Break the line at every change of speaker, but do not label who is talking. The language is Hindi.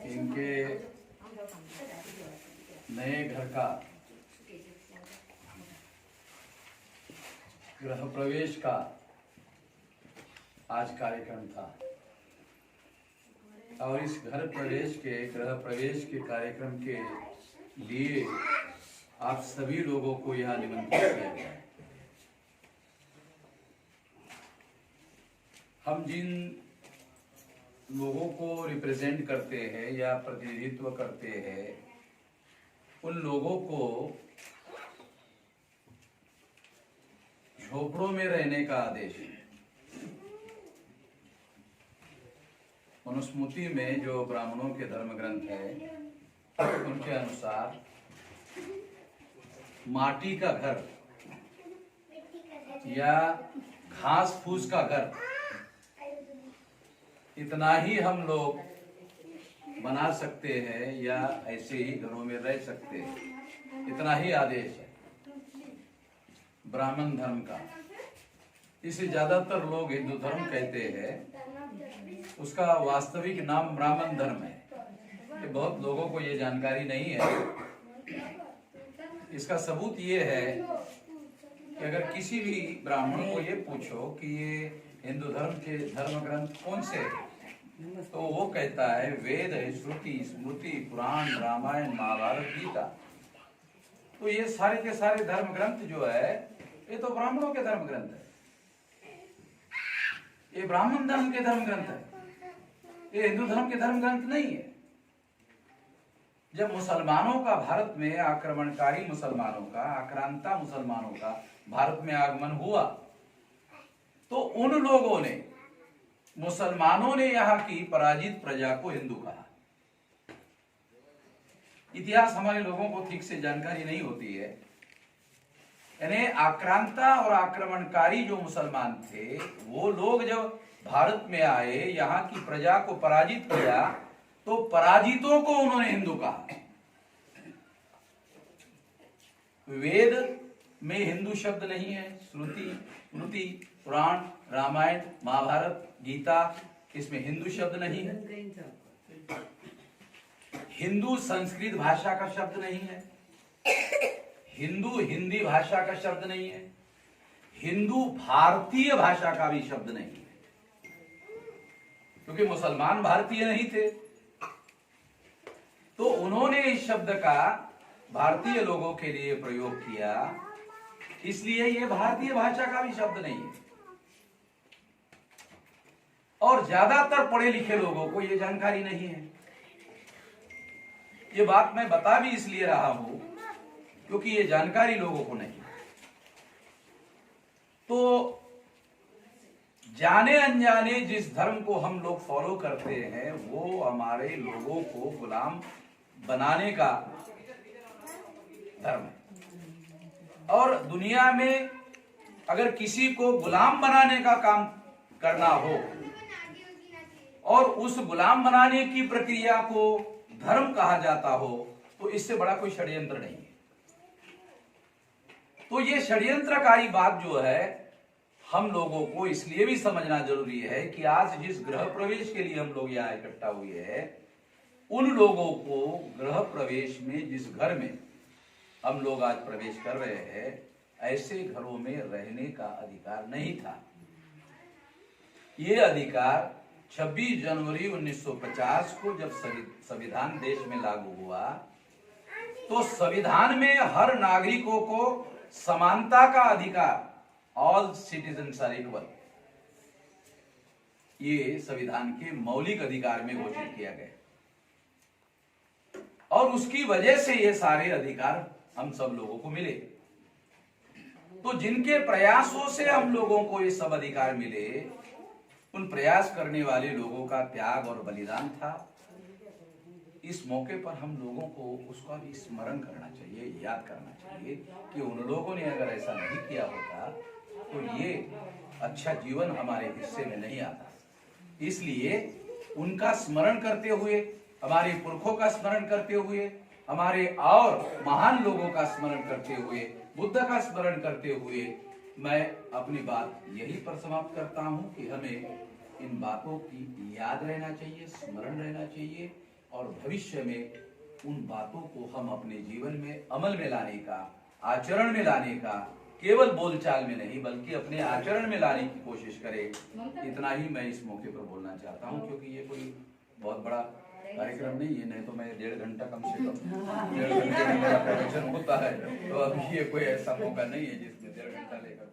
इनके नए घर का गृह प्रवेश का आज कार्यक्रम था और इस गृह प्रवेश के कार्यक्रम के लिए आप सभी लोगों को यहाँ निमंत्रित किया गया है। हम जिन लोगों को रिप्रेजेंट करते हैं या प्रतिनिधित्व करते हैं उन लोगों को झोपड़ों में रहने का आदेश है। मनुस्मृति में जो ब्राह्मणों के धर्म ग्रंथ है उनके अनुसार माटी का घर या घास फूस का घर इतना ही हम लोग बना सकते हैं या ऐसे ही घरों में रह सकते हैं, इतना ही आदेश है ब्राह्मण धर्म का। इसे ज्यादातर लोग हिंदू धर्म कहते हैं, उसका वास्तविक नाम ब्राह्मण धर्म है। ये बहुत लोगों को ये जानकारी नहीं है। इसका सबूत ये है कि अगर किसी भी ब्राह्मण को ये पूछो कि ये हिंदू धर्म के धर्म ग्रंथ कौन से हैं, तो वो कहता है वेद है, श्रुति, स्मृति, पुराण, रामायण, महाभारत, गीता। तो ये सारे के सारे धर्म ग्रंथ जो है ये तो ब्राह्मणों के धर्म ग्रंथ है, ये ब्राह्मण धर्म के धर्म ग्रंथ है, ये हिंदू धर्म के धर्म ग्रंथ नहीं है। जब मुसलमानों का भारत में आक्रमणकारी मुसलमानों का, आक्रांता मुसलमानों का भारत में आगमन हुआ तो उन लोगों ने, मुसलमानों ने यहाँ की पराजित प्रजा को हिंदू कहा। इतिहास हमारे लोगों को ठीक से जानकारी नहीं होती है। यानी आक्रांता और आक्रमणकारी जो मुसलमान थे वो लोग जब भारत में आए, यहाँ की प्रजा को पराजित किया तो पराजितों को उन्होंने हिंदू कहा। वेद में हिंदू शब्द नहीं है, श्रुति, स्मृति, पुराण, रामायण, महाभारत, गीता, इसमें हिंदू शब्द नहीं है। हिंदू संस्कृत भाषा का शब्द नहीं है, हिंदू हिंदी भाषा का शब्द नहीं है, हिंदू भारतीय भाषा का भी शब्द नहीं है, क्योंकि मुसलमान भारतीय नहीं थे तो उन्होंने इस शब्द का भारतीय लोगों के लिए प्रयोग किया, इसलिए ये भारतीय भाषा का भी शब्द नहीं है। और ज्यादातर पढ़े लिखे लोगों को ये जानकारी नहीं है। ये बात मैं बता भी इसलिए रहा हूं क्योंकि ये जानकारी लोगों को नहीं। तो जाने अनजाने जिस धर्म को हम लोग फॉलो करते हैं वो हमारे लोगों को गुलाम बनाने का धर्म है। और दुनिया में अगर किसी को गुलाम बनाने का काम करना हो और उस गुलाम बनाने की प्रक्रिया को धर्म कहा जाता हो तो इससे बड़ा कोई षड्यंत्र नहीं है। तो ये षड्यंत्रकारी बात जो है हम लोगों को इसलिए भी समझना जरूरी है कि आज जिस गृह प्रवेश के लिए हम लोग यहाँ इकट्ठा हुए हैं उन लोगों को गृह प्रवेश में, जिस घर में हम लोग आज प्रवेश कर रहे हैं, ऐसे घरों में रहने का अधिकार नहीं था। ये अधिकार 26 जनवरी 1950 को जब संविधान देश में लागू हुआ तो संविधान में हर नागरिकों को समानता का अधिकार, ऑल सिटीजन्स आर इक्वल, ये संविधान के मौलिक अधिकार में घोषित किया गया और उसकी वजह से ये सारे अधिकार हम सब लोगों को मिले। तो जिनके प्रयासों से हम लोगों को ये सब अधिकार मिले, उन प्रयास करने वाले लोगों का त्याग और बलिदान था। इस मौके पर हम लोगों को उसका भी स्मरण करना चाहिए, याद करना चाहिए कि उन लोगों ने अगर ऐसा नहीं किया होता तो ये अच्छा जीवन हमारे हिस्से में नहीं आता। इसलिए उनका स्मरण करते हुए, हमारे पुरखों का स्मरण करते हुए, हमारे और महान लोगों का स्मरण करते हुए, बुद्ध का स्मरण करते हुए मैं अपनी बात यही पर समाप्त करता हूं कि हमें इन बातों की याद रहना चाहिए, स्मरण रहना चाहिए और भविष्य में उन बातों को हम अपने जीवन में अमल में लाने का, आचरण में लाने का, केवल बोलचाल में नहीं बल्कि अपने आचरण में लाने की कोशिश करें। इतना ही मैं इस मौके पर बोलना चाहता हूं, क्योंकि ये कोई बहुत बड़ा कार्यक्रम नहीं है, नहीं तो मैं 1.5 घंटा कम से कम 1.5 घंटे में मेरा प्रवचन होता है। तो अब ये कोई ऐसा मौका नहीं है जिसमें 1.5 घंटा लेकर